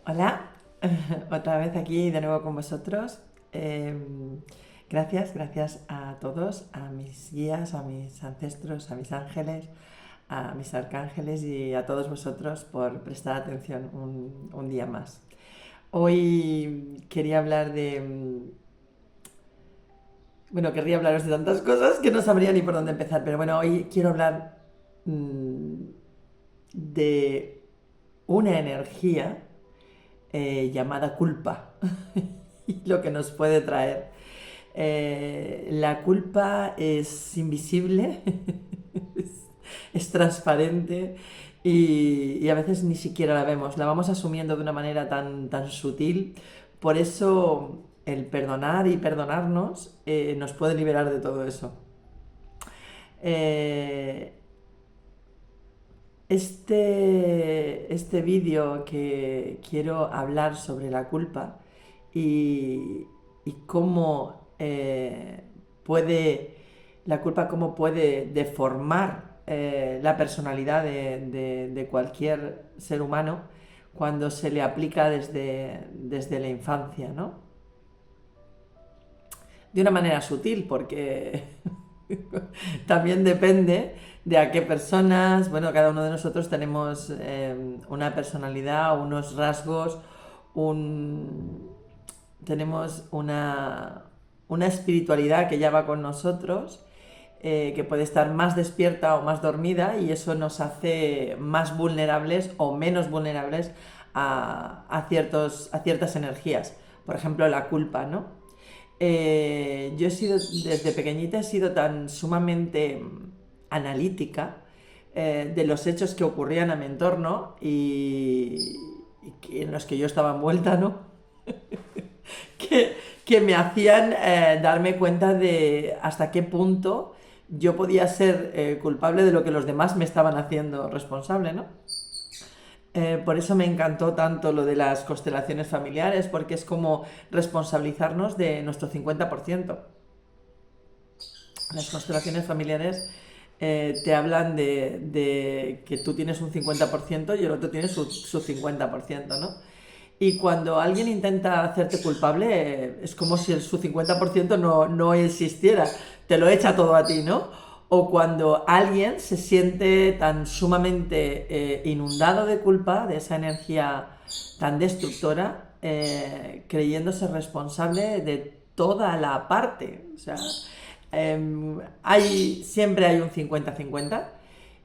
Hola, otra vez aquí de nuevo con vosotros. Gracias a todos, a mis guías, a mis ancestros, a mis ángeles, a mis arcángeles y a todos vosotros por prestar atención un día más. Hoy quería hablar bueno, querría hablaros de tantas cosas que no sabría ni por dónde empezar, pero bueno, hoy quiero hablar mm, de una energía llamada culpa y lo que nos puede traer. La culpa es invisible, es transparente y a veces ni siquiera la vemos, la vamos asumiendo de una manera tan sutil. Por eso el perdonar y perdonarnos nos puede liberar de todo eso. Eh, este vídeo que quiero hablar sobre la culpa y cómo puede, la culpa cómo puede deformar la personalidad de cualquier ser humano cuando se le aplica desde la infancia, ¿no? De una manera sutil, porque también depende de a qué personas, bueno, cada uno de nosotros tenemos una personalidad, unos rasgos, un, tenemos una espiritualidad que ya va con nosotros, que puede estar más despierta o más dormida y eso nos hace más vulnerables o menos vulnerables a ciertas energías. Por ejemplo, la culpa, ¿no? Yo he sido, desde pequeñita he sido tan sumamente analítica de los hechos que ocurrían a mi entorno y en los que yo estaba envuelta, ¿no? Que me hacían darme cuenta de hasta qué punto yo podía ser culpable de lo que los demás me estaban haciendo responsable, ¿no? Por eso me encantó tanto lo de las constelaciones familiares, porque es como responsabilizarnos de nuestro 50%. Las constelaciones familiares te hablan de que tú tienes un 50% y el otro tiene su 50%, ¿no? Y cuando alguien intenta hacerte culpable, es como si su 50% no existiera, te lo echa todo a ti, ¿no? O cuando alguien se siente tan sumamente inundado de culpa, de esa energía tan destructora, creyéndose responsable de toda la parte. O sea, siempre hay un 50-50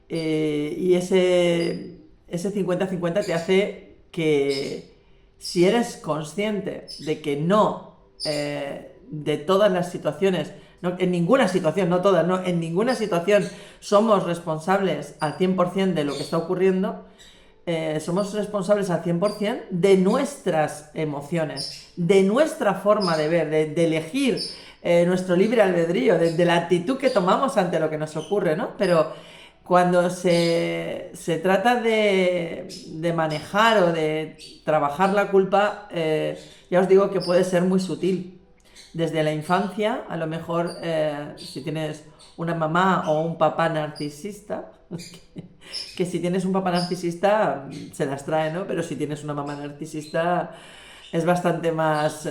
y ese 50-50 te hace que si eres consciente de que no, de todas las situaciones, no, en ninguna situación, no todas, no, en ninguna situación somos responsables al 100% de lo que está ocurriendo, somos responsables al 100% de nuestras emociones, de nuestra forma de ver, de elegir nuestro libre albedrío, de la actitud que tomamos ante lo que nos ocurre, ¿no? Pero cuando se trata de manejar o de trabajar la culpa, ya os digo que puede ser muy sutil. Desde la infancia, a lo mejor si tienes una mamá o un papá narcisista, que si tienes un papá narcisista se las trae, ¿no? Pero si tienes una mamá narcisista es bastante más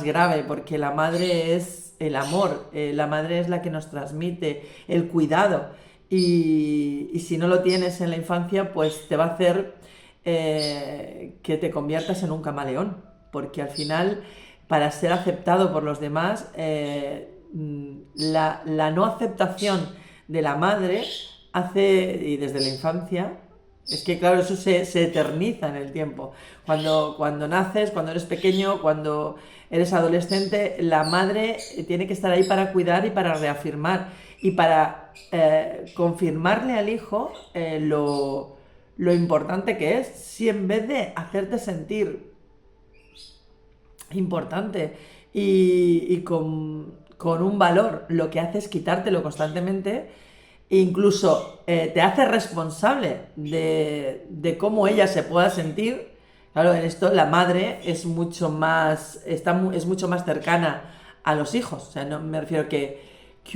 grave porque la madre es el amor, la madre es la que nos transmite el cuidado y si no lo tienes en la infancia pues te va a hacer que te conviertas en un camaleón porque al final para ser aceptado por los demás la no aceptación de la madre hace, y desde la infancia, es que claro, eso se eterniza en el tiempo. Cuando naces, cuando eres pequeño, cuando eres adolescente, la madre tiene que estar ahí para cuidar y para reafirmar y para confirmarle al hijo lo importante que es. Si en vez de hacerte sentir importante y con un valor, lo que hace es quitártelo constantemente, e incluso te hace responsable de cómo ella se pueda sentir. Claro, en esto la madre es mucho más, es mucho más cercana a los hijos. O sea, no me refiero que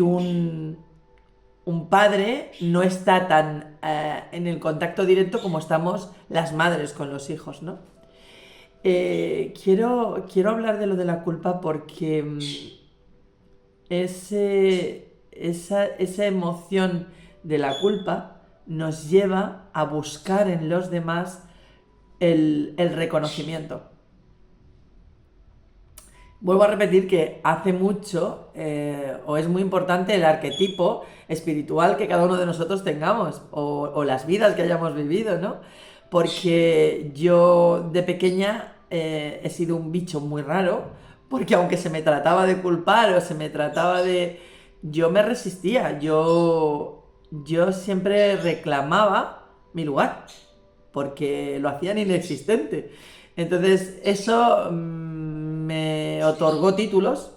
un padre no está tan en el contacto directo como estamos las madres con los hijos, ¿no? quiero hablar de lo de la culpa porque esa emoción de la culpa nos lleva a buscar en los demás el reconocimiento. Vuelvo a repetir que hace mucho, o es muy importante el arquetipo espiritual que cada uno de nosotros tengamos, o las vidas que hayamos vivido, ¿no? Porque yo de pequeña he sido un bicho muy raro, porque aunque se me trataba de culpar o se me trataba de... Yo me resistía, yo siempre reclamaba mi lugar, porque lo hacían inexistente. Entonces, eso me otorgó títulos.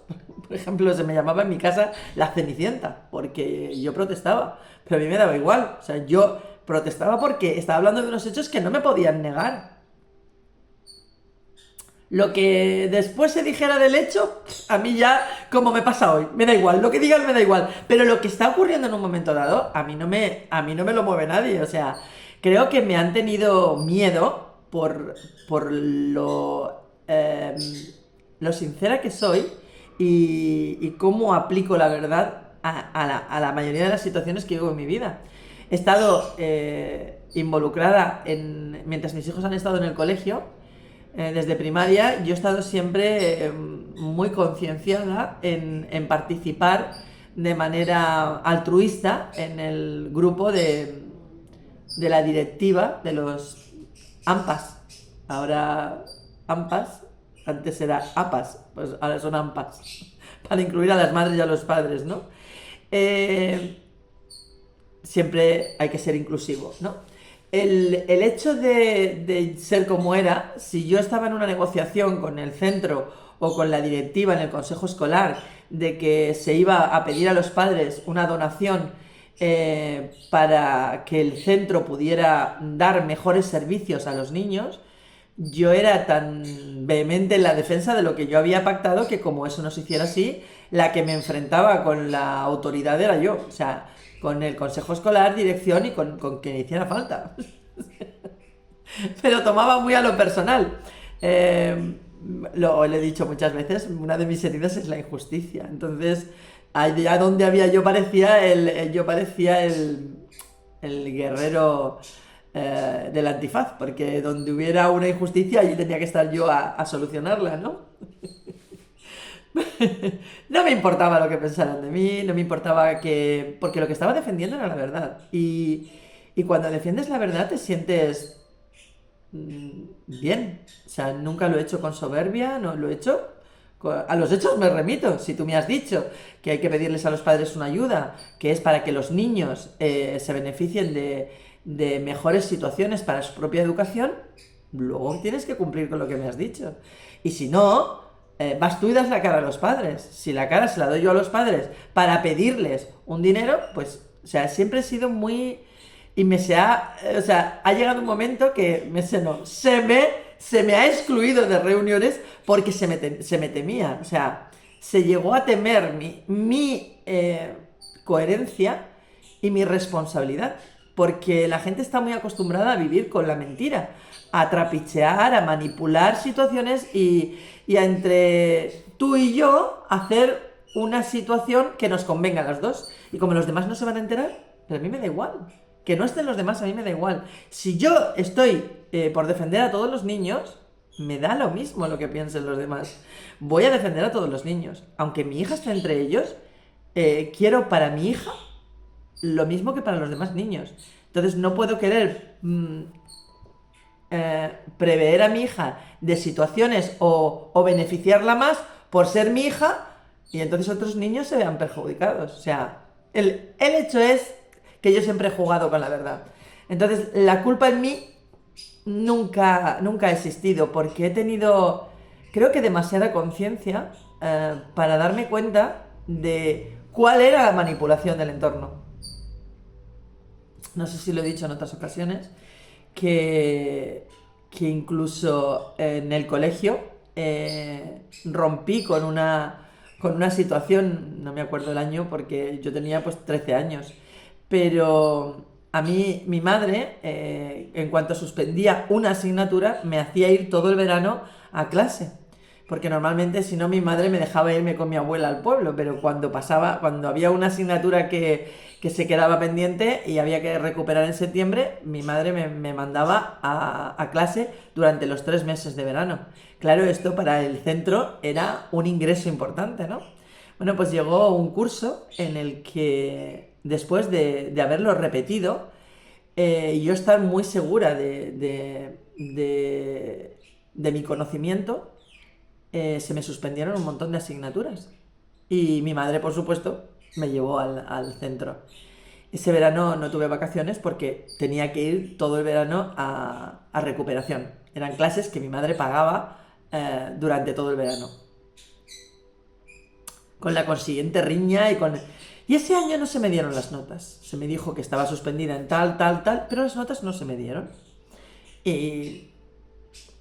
Por ejemplo, se me llamaba en mi casa la Cenicienta, porque yo protestaba, pero a mí me daba igual. O sea, yo protestaba porque estaba hablando de unos hechos que no me podían negar. Lo que después se dijera del hecho, a mí ya, como me pasa hoy, me da igual, lo que digan me da igual. Pero lo que está ocurriendo en un momento dado, a mí no me lo mueve nadie. O sea, creo que me han tenido miedo por lo sincera que soy y cómo aplico la verdad a la mayoría de las situaciones que vivo en mi vida. He estado involucrada mientras mis hijos han estado en el colegio, desde primaria, yo he estado siempre muy concienciada en participar de manera altruista en el grupo de la directiva de los AMPAs. Ahora AMPAs, antes era APAS, pues ahora son AMPAs, para incluir a las madres y a los padres, ¿no? Siempre hay que ser inclusivo, ¿no? El hecho de ser como era, si yo estaba en una negociación con el centro o con la directiva en el consejo escolar de que se iba a pedir a los padres una donación para que el centro pudiera dar mejores servicios a los niños, yo era tan vehemente en la defensa de lo que yo había pactado que como eso no se hiciera así, la que me enfrentaba con la autoridad era yo. O sea, con el consejo escolar, dirección y con quien hiciera falta. Pero tomaba muy a lo personal. Lo he dicho muchas veces, una de mis heridas es la injusticia. Entonces, allá donde había yo parecía el guerrero del antifaz, porque donde hubiera una injusticia, allí tenía que estar yo a solucionarla, ¿no? No me importaba lo que pensaran de mí, no me importaba que... Porque lo que estaba defendiendo era la verdad. Y cuando defiendes la verdad te sientes bien. O sea, nunca lo he hecho con soberbia, no lo he hecho... A los hechos me remito. Si tú me has dicho que hay que pedirles a los padres una ayuda, que es para que los niños se beneficien de mejores situaciones para su propia educación, luego tienes que cumplir con lo que me has dicho. Y si no, vas tú y das la cara a los padres. Si la cara se la doy yo a los padres para pedirles un dinero, pues, o sea, siempre he sido muy... Y o sea, ha llegado un momento que se me ha excluido de reuniones porque se me temía. O sea, se llegó a temer mi coherencia y mi responsabilidad. Porque la gente está muy acostumbrada a vivir con la mentira, a trapichear, a manipular situaciones y a entre tú y yo hacer una situación que nos convenga a las dos. Y como los demás no se van a enterar, pero a mí me da igual. Que no estén los demás, a mí me da igual. Si yo estoy por defender a todos los niños, me da lo mismo lo que piensen los demás. Voy a defender a todos los niños. Aunque mi hija esté entre ellos, quiero para mi hija lo mismo que para los demás niños. Entonces no puedo querer prever a mi hija de situaciones o beneficiarla más por ser mi hija y entonces otros niños se vean perjudicados. O sea, el hecho es que yo siempre he jugado con la verdad. Entonces la culpa en mí nunca ha existido porque he tenido, creo que demasiada conciencia para darme cuenta de cuál era la manipulación del entorno. No sé si lo he dicho en otras ocasiones, que incluso en el colegio rompí con una situación, no me acuerdo el año porque yo tenía pues 13 años, pero a mí mi madre, en cuanto suspendía una asignatura, me hacía ir todo el verano a clase. Porque normalmente, si no, mi madre me dejaba irme con mi abuela al pueblo, pero cuando había una asignatura que se quedaba pendiente y había que recuperar en septiembre, mi madre me mandaba a clase durante los 3 meses de verano. Claro, esto para el centro era un ingreso importante, ¿no? Bueno, pues llegó un curso en el que, después de haberlo repetido, yo estar muy segura de mi conocimiento, se me suspendieron un montón de asignaturas. Y mi madre, por supuesto, me llevó al centro. Ese verano no tuve vacaciones porque tenía que ir todo el verano a recuperación. Eran clases que mi madre pagaba durante todo el verano. Con la consiguiente riña Y ese año no se me dieron las notas. Se me dijo que estaba suspendida en tal, tal, tal, pero las notas no se me dieron. Y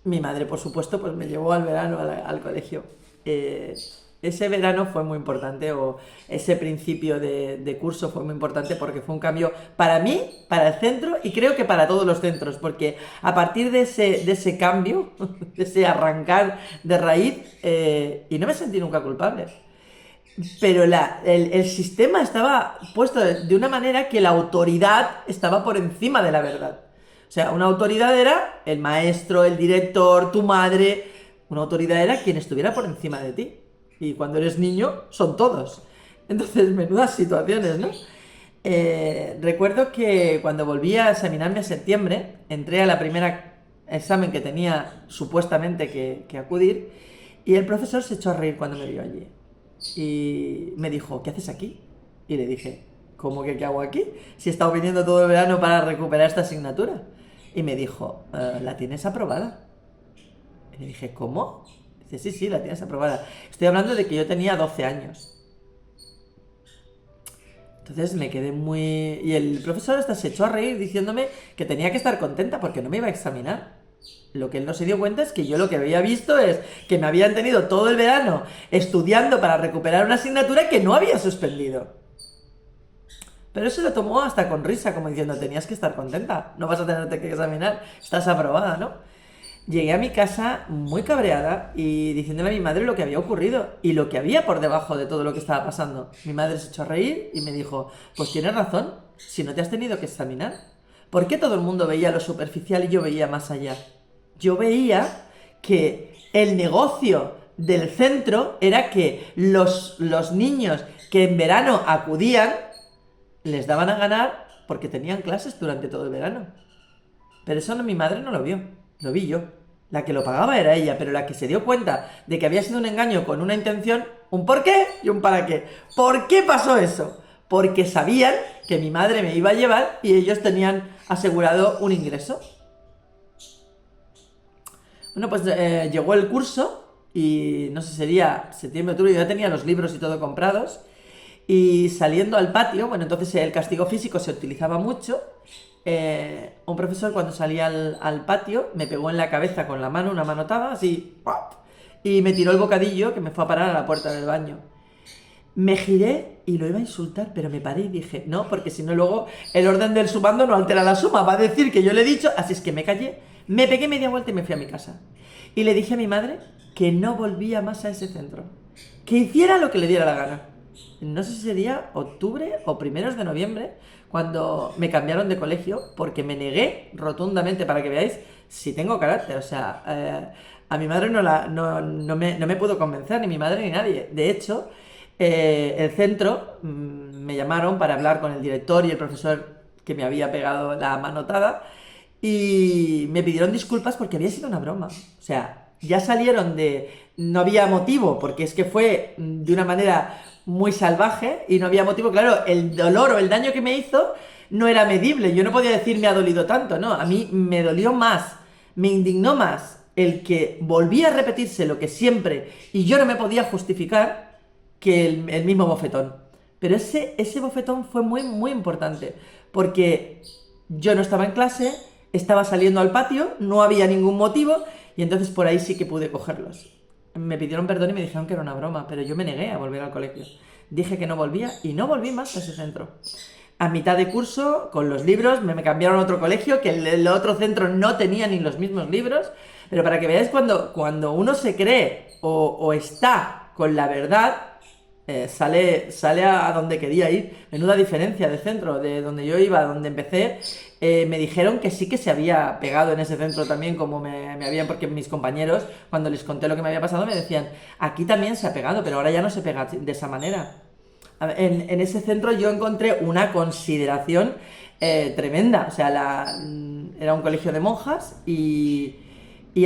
mi madre, por supuesto, pues me llevó al verano al colegio. Ese verano fue muy importante, o ese principio de curso fue muy importante porque fue un cambio para mí, para el centro y creo que para todos los centros, porque a partir de ese cambio, de ese arrancar de raíz, y no me sentí nunca culpable, pero el sistema estaba puesto de una manera que la autoridad estaba por encima de la verdad. O sea, una autoridad era el maestro, el director, tu madre. Una autoridad era quien estuviera por encima de ti. Y cuando eres niño, son todos. Entonces, menudas situaciones, ¿no? Recuerdo que cuando volví a examinarme en septiembre, entré a la primera examen que tenía supuestamente que acudir, y el profesor se echó a reír cuando me vio allí. Y me dijo, ¿qué haces aquí? Y le dije, ¿cómo que qué hago aquí? Si he estado viniendo todo el verano para recuperar esta asignatura. Y me dijo, ¿la tienes aprobada? Y le dije, ¿cómo? Dice, sí, la tienes aprobada. Estoy hablando de que yo tenía 12 años. Entonces me quedé muy... Y el profesor hasta se echó a reír diciéndome que tenía que estar contenta porque no me iba a examinar. Lo que él no se dio cuenta es que yo lo que había visto es que me habían tenido todo el verano estudiando para recuperar una asignatura que no había suspendido. Pero eso lo tomó hasta con risa, como diciendo, tenías que estar contenta, no vas a tenerte que examinar, estás aprobada, ¿no? Llegué a mi casa muy cabreada y diciéndole a mi madre lo que había ocurrido y lo que había por debajo de todo lo que estaba pasando. Mi madre se echó a reír y me dijo, pues tienes razón, si no te has tenido que examinar. ¿Por qué todo el mundo veía lo superficial y yo veía más allá? Yo veía que el negocio del centro era que los niños que en verano acudían les daban a ganar porque tenían clases durante todo el verano. Pero eso mi madre no lo vio, lo vi yo. La que lo pagaba era ella, pero la que se dio cuenta de que había sido un engaño con una intención, un por qué y un para qué. ¿Por qué pasó eso? Porque sabían que mi madre me iba a llevar y ellos tenían asegurado un ingreso. Bueno, pues llegó el curso y no sé, sería septiembre, octubre, yo ya tenía los libros y todo comprados. Y saliendo al patio, bueno, entonces el castigo físico se utilizaba mucho. Un profesor cuando salía al patio me pegó en la cabeza con la mano, una manotada, así, ¡pap! Y me tiró el bocadillo que me fue a parar a la puerta del baño. Me giré y lo iba a insultar, pero me paré y dije, no, porque si no luego el orden del sumando no altera la suma, va a decir que yo le he dicho, así es que me callé, me pegué media vuelta y me fui a mi casa. Y le dije a mi madre que no volvía más a ese centro, que hiciera lo que le diera la gana. No sé si sería octubre o primeros de noviembre, cuando me cambiaron de colegio, porque me negué rotundamente, para que veáis si tengo carácter. O sea, a mi madre no me pudo convencer, ni mi madre ni nadie. De hecho, el centro me llamaron para hablar con el director y el profesor que me había pegado la manotada, y me pidieron disculpas porque había sido una broma. O sea, ya salieron de... No había motivo, porque es que fue de una manera muy salvaje y no había motivo. Claro, el dolor o el daño que me hizo no era medible. Yo no podía decir me ha dolido tanto, no. A mí me dolió más, me indignó más el que volvía a repetirse lo que siempre y yo no me podía justificar que el mismo bofetón. Pero ese bofetón fue muy, muy importante, porque yo no estaba en clase, estaba saliendo al patio, no había ningún motivo, y entonces por ahí sí que pude cogerlos. Me pidieron perdón y me dijeron que era una broma, pero yo me negué a volver al colegio. Dije que no volvía y no volví más a ese centro. A mitad de curso, con los libros, me cambiaron a otro colegio, que el otro centro no tenía ni los mismos libros. Pero para que veáis cuando uno se cree o está con la verdad, sale a donde quería ir. Menuda diferencia de centro, de donde yo iba, donde empecé. Me dijeron que sí que se había pegado en ese centro también, como me habían, porque mis compañeros, cuando les conté lo que me había pasado, me decían, aquí también se ha pegado, pero ahora ya no se pega de esa manera. En ese centro yo encontré una consideración tremenda. O sea, era un colegio de monjas y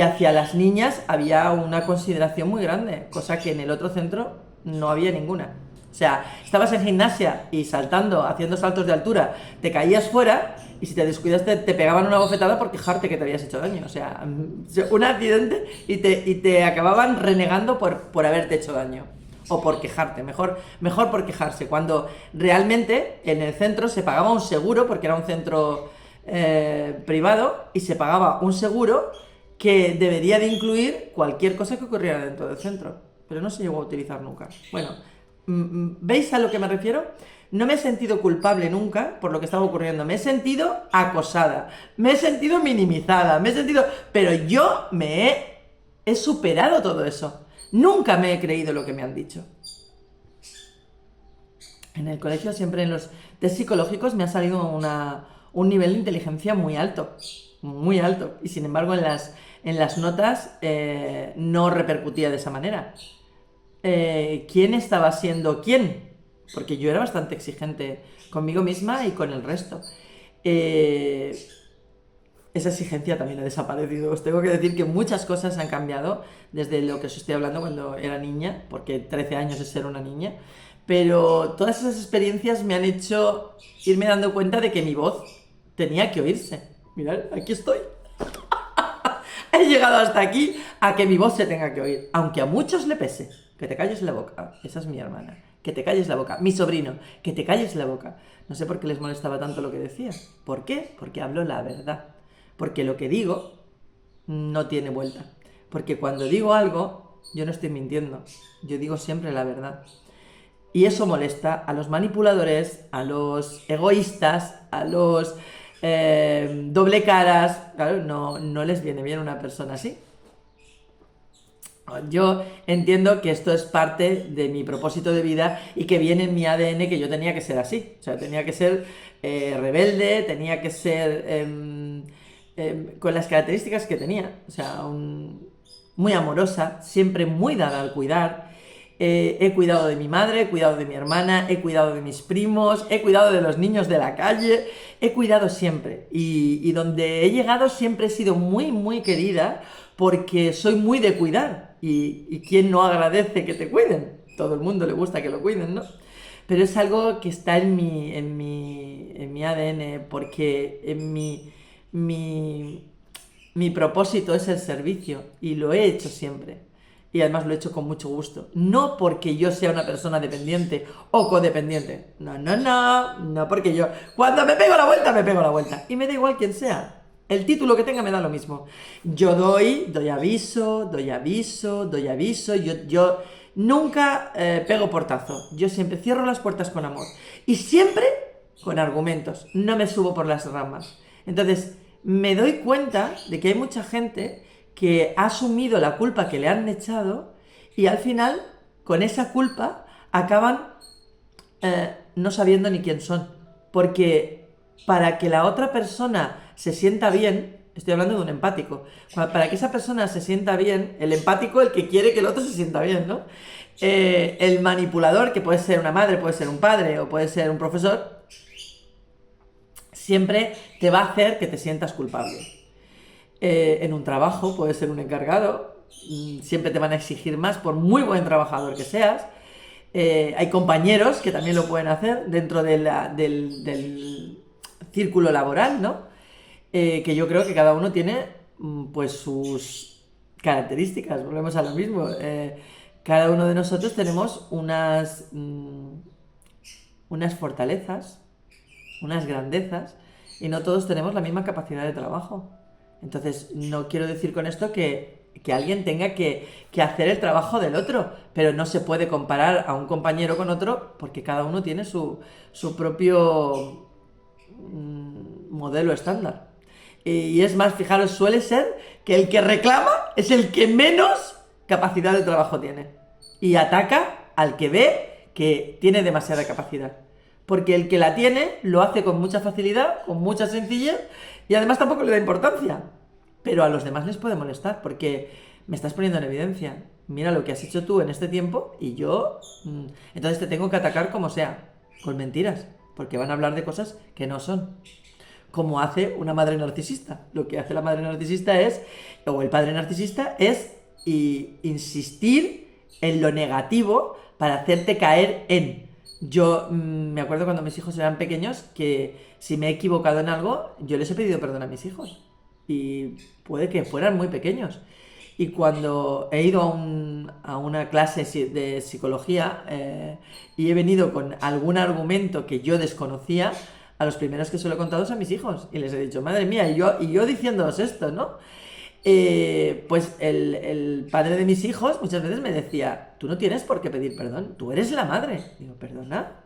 hacia las niñas había una consideración muy grande, cosa que en el otro centro no había ninguna. O sea, estabas en gimnasia y saltando, haciendo saltos de altura, te caías fuera y si te descuidas te pegaban una bofetada por quejarte que te habías hecho daño. O sea, un accidente y te acababan renegando por haberte hecho daño. O por quejarte, mejor por quejarse, cuando realmente en el centro se pagaba un seguro, porque era un centro privado, y se pagaba un seguro que debería de incluir cualquier cosa que ocurriera dentro del centro, pero no se llegó a utilizar nunca. Bueno, ¿veis a lo que me refiero? No me he sentido culpable nunca por lo que estaba ocurriendo, me he sentido acosada, me he sentido minimizada, pero yo he superado todo eso. Nunca me he creído lo que me han dicho. En el colegio, siempre en los test psicológicos, me ha salido un nivel de inteligencia muy alto. Muy alto. Y sin embargo, en las notas no repercutía de esa manera. ¿Quién estaba siendo quién? Porque yo era bastante exigente conmigo misma y con el resto. Esa exigencia también ha desaparecido. Os tengo que decir que muchas cosas han cambiado desde lo que os estoy hablando cuando era niña, porque 13 años es ser una niña, pero todas esas experiencias me han hecho irme dando cuenta de que mi voz tenía que oírse. Mirad, aquí estoy. He llegado hasta aquí a que mi voz se tenga que oír, aunque a muchos le pese. Que te calles la boca. Esa es mi hermana. Que te calles la boca. Mi sobrino. Que te calles la boca. No sé por qué les molestaba tanto lo que decía. ¿Por qué? Porque hablo la verdad. Porque lo que digo no tiene vuelta. Porque cuando digo algo, yo no estoy mintiendo. Yo digo siempre la verdad. Y eso molesta a los manipuladores, a los egoístas, a los doble caras. Claro, no les viene bien una persona así. Yo entiendo que esto es parte de mi propósito de vida y que viene en mi ADN, que yo tenía que ser así. O sea, tenía que ser rebelde, tenía que ser con las características que tenía. O sea, muy amorosa, siempre muy dada al cuidar. He cuidado de mi madre, he cuidado de mi hermana, he cuidado de mis primos, he cuidado de los niños de la calle, he cuidado siempre. Y donde he llegado siempre he sido muy, muy querida porque soy muy de cuidar. ¿Y quién no agradece que te cuiden? Todo el mundo le gusta que lo cuiden, ¿no? Pero es algo que está en mi ADN, porque mi propósito es el servicio y lo he hecho siempre. Y además lo he hecho con mucho gusto. No porque yo sea una persona dependiente o codependiente. No porque yo... Cuando me pego la vuelta, me pego la vuelta. Y me da igual quién sea. El título que tenga me da lo mismo. Yo doy aviso. Yo nunca pego portazo. Yo siempre cierro las puertas con amor. Y siempre con argumentos. No me subo por las ramas. Entonces, me doy cuenta de que hay mucha gente que ha asumido la culpa que le han echado y al final, con esa culpa, acaban no sabiendo ni quién son. Porque para que la otra persona se sienta bien, estoy hablando de un empático, para que esa persona se sienta bien, el empático, el que quiere que el otro se sienta bien, ¿no? El manipulador, que puede ser una madre, puede ser un padre o puede ser un profesor, siempre te va a hacer que te sientas culpable. En un trabajo, puedes ser un encargado, siempre te van a exigir más por muy buen trabajador que seas. Hay compañeros que también lo pueden hacer dentro del círculo laboral, ¿no? Que yo creo que cada uno tiene pues sus características, volvemos a lo mismo. Cada uno de nosotros tenemos unas fortalezas, unas grandezas, y no todos tenemos la misma capacidad de trabajo. Entonces, no quiero decir con esto que alguien tenga que hacer el trabajo del otro, pero no se puede comparar a un compañero con otro porque cada uno tiene su propio modelo estándar. Y es más, fijaros, suele ser que el que reclama es el que menos capacidad de trabajo tiene. Y ataca al que ve que tiene demasiada capacidad. Porque el que la tiene lo hace con mucha facilidad, con mucha sencillez, y además tampoco le da importancia. Pero a los demás les puede molestar, porque me estás poniendo en evidencia. Mira lo que has hecho tú en este tiempo y yo... entonces te tengo que atacar como sea, con mentiras, porque van a hablar de cosas que no son. Como hace una madre narcisista. Lo que hace la madre narcisista es, o el padre narcisista, es insistir en lo negativo para hacerte caer en... Yo me acuerdo cuando mis hijos eran pequeños que si me he equivocado en algo, yo les he pedido perdón a mis hijos. Y puede que fueran muy pequeños. Y cuando he ido a una clase de psicología y he venido con algún argumento que yo desconocía, a los primeros que se lo he contado es a mis hijos. Y les he dicho, madre mía, y yo diciéndoos esto, ¿no? Pues el padre de mis hijos muchas veces me decía, tú no tienes por qué pedir perdón, tú eres la madre. Digo, ¿perdona?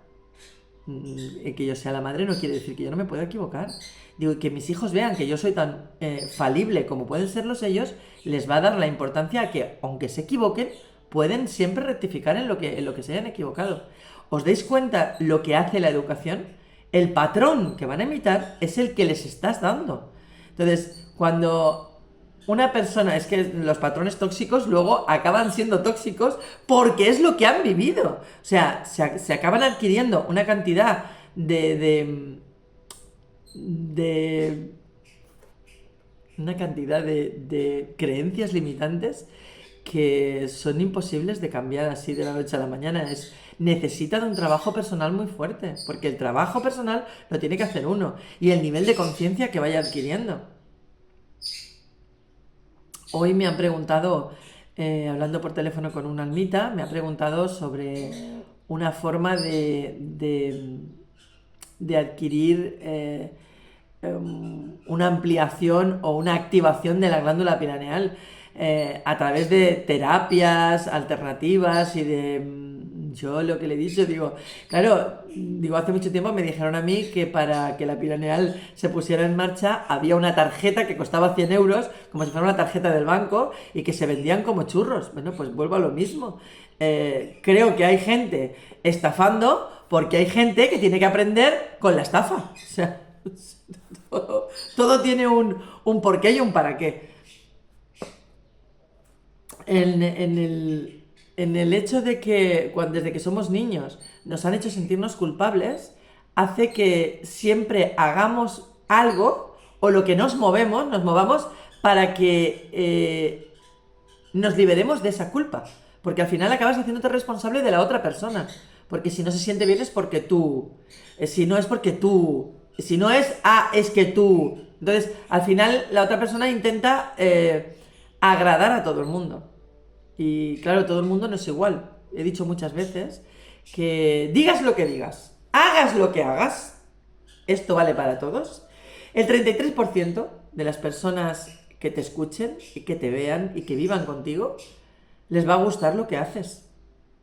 Que yo sea la madre no quiere decir que yo no me pueda equivocar. Digo, que mis hijos vean que yo soy tan falible como pueden serlos ellos, les va a dar la importancia a que, aunque se equivoquen, pueden siempre rectificar en lo que se hayan equivocado. ¿Os dais cuenta lo que hace la educación? El patrón que van a imitar es el que les estás dando. Entonces, cuando una persona, es que los patrones tóxicos luego acaban siendo tóxicos porque es lo que han vivido. O sea, se acaban adquiriendo una cantidad de creencias limitantes que son imposibles de cambiar así de la noche a la mañana. Necesita de un trabajo personal muy fuerte, porque el trabajo personal lo tiene que hacer uno, y el nivel de conciencia que vaya adquiriendo. Hoy me han preguntado, hablando por teléfono con una almita, me ha preguntado sobre una forma de adquirir una ampliación o una activación de la glándula pineal a través de terapias alternativas y yo lo que le he dicho, digo, claro, hace mucho tiempo me dijeron a mí que para que la pineal se pusiera en marcha había una tarjeta que costaba 100 euros, como si fuera una tarjeta del banco, y que se vendían como churros. Bueno, pues vuelvo a lo mismo. Creo que hay gente estafando porque hay gente que tiene que aprender con la estafa. O sea, todo tiene un porqué y un para qué. En el hecho de que desde que somos niños nos han hecho sentirnos culpables, hace que siempre hagamos algo, o lo que nos movamos para que nos liberemos de esa culpa. Porque al final acabas haciéndote responsable de la otra persona. Porque si no se siente bien es porque tú. Si no es porque tú. Si no es, es que tú. Entonces, al final la otra persona intenta agradar a todo el mundo. Y claro, todo el mundo no es igual. He dicho muchas veces que digas lo que digas, hagas lo que hagas, esto vale para todos. El 33% de las personas que te escuchen y que te vean y que vivan contigo, les va a gustar lo que haces.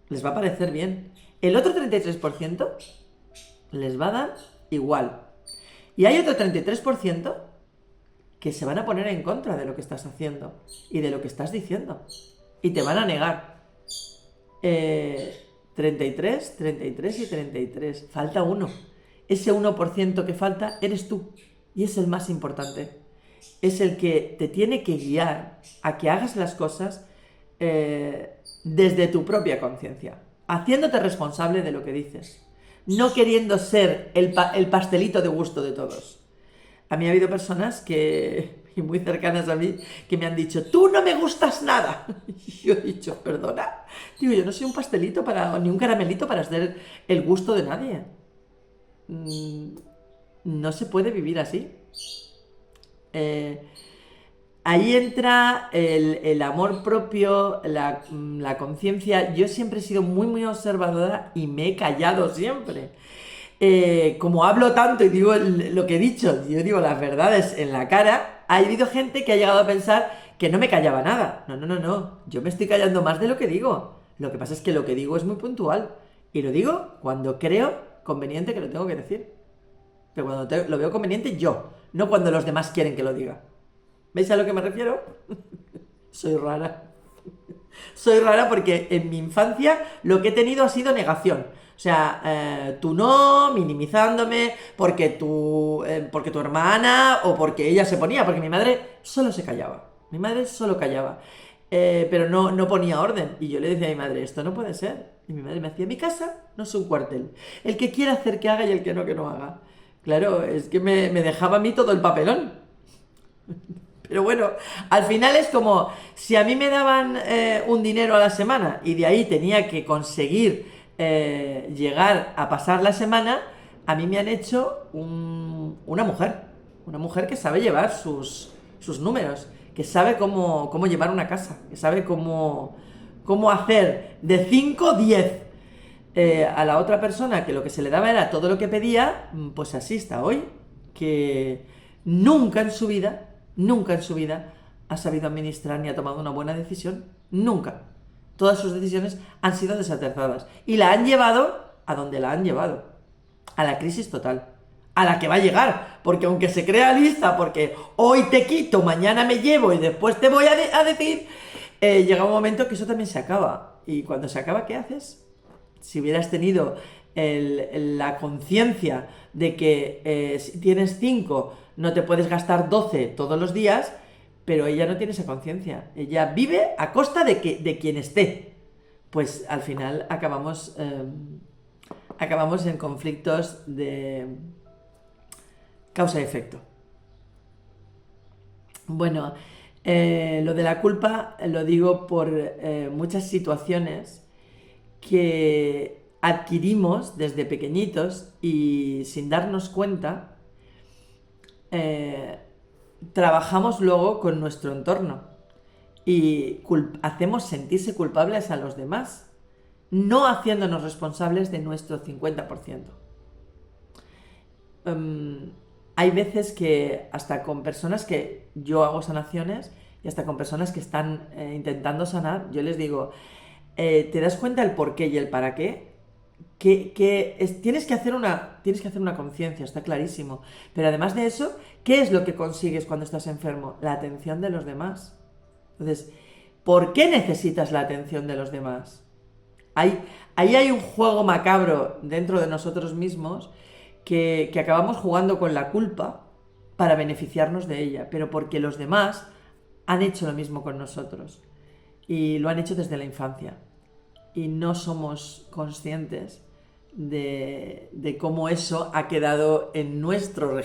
Les va a parecer bien. El otro 33% les va a dar igual. Y hay otro 33% que se van a poner en contra de lo que estás haciendo y de lo que estás diciendo. Y te van a negar. 33, 33 y 33. Falta uno. Ese 1% que falta eres tú. Y es el más importante. Es el que te tiene que guiar a que hagas las cosas desde tu propia conciencia. Haciéndote responsable de lo que dices. No queriendo ser el pastelito de gusto de todos. A mí ha habido personas y muy cercanas a mí, que me han dicho, tú no me gustas nada. Y yo he dicho, perdona. Digo, yo no soy un pastelito ni un caramelito para ser el gusto de nadie. No se puede vivir así. Ahí entra el amor propio, la conciencia. Yo siempre he sido muy, muy observadora y me he callado siempre. Como hablo tanto y digo lo que he dicho, yo digo las verdades en la cara, ha habido gente que ha llegado a pensar que no me callaba nada. No, yo me estoy callando más de lo que digo. Lo que pasa es que lo que digo es muy puntual, y lo digo cuando creo conveniente que lo tengo que decir. Pero cuando lo veo conveniente yo, no cuando los demás quieren que lo diga. ¿Veis a lo que me refiero? Soy rara. Soy rara porque en mi infancia lo que he tenido ha sido negación. O sea, tú no, minimizándome, porque tu hermana, o porque ella se ponía, porque mi madre solo se callaba. Mi madre solo callaba. Pero no ponía orden. Y yo le decía a mi madre, esto no puede ser. Y mi madre me decía, mi casa no es un cuartel. El que quiera hacer que haga y el que no haga. Claro, es que me dejaba a mí todo el papelón. Pero bueno, al final es como si a mí me daban un dinero a la semana y de ahí tenía que conseguir llegar a pasar la semana, a mí me han hecho una mujer que sabe llevar sus números, que sabe cómo llevar una casa, que sabe cómo hacer de 5 10. A la otra persona que lo que se le daba era todo lo que pedía, pues así está hoy, que nunca en su vida, nunca en su vida ha sabido administrar ni ha tomado una buena decisión, nunca. Todas sus decisiones han sido desacertadas y la han llevado a donde la han llevado, a la crisis total, a la que va a llegar, porque aunque se crea lista, porque hoy te quito, mañana me llevo y después te voy a decir, llega un momento que eso también se acaba. Y cuando se acaba, ¿qué haces? Si hubieras tenido la conciencia de que si tienes 5 no te puedes gastar 12 todos los días, pero ella no tiene esa conciencia. Ella vive a costa de quien esté. Pues al final acabamos en conflictos de causa y efecto. Bueno, lo de la culpa lo digo por muchas situaciones que adquirimos desde pequeñitos y sin darnos cuenta, trabajamos luego con nuestro entorno y hacemos sentirse culpables a los demás, no haciéndonos responsables de nuestro 50%. Hay veces que hasta con personas que yo hago sanaciones y hasta con personas que están intentando sanar, yo les digo, ¿te das cuenta el por qué y el para qué? Tienes que hacer una conciencia, está clarísimo. Pero además de eso, ¿qué es lo que consigues cuando estás enfermo? La atención de los demás. Entonces, ¿por qué necesitas la atención de los demás? Ahí hay un juego macabro dentro de nosotros mismos que acabamos jugando con la culpa para beneficiarnos de ella, pero porque los demás han hecho lo mismo con nosotros y lo han hecho desde la infancia y no somos conscientes de cómo eso ha quedado en nuestro registro.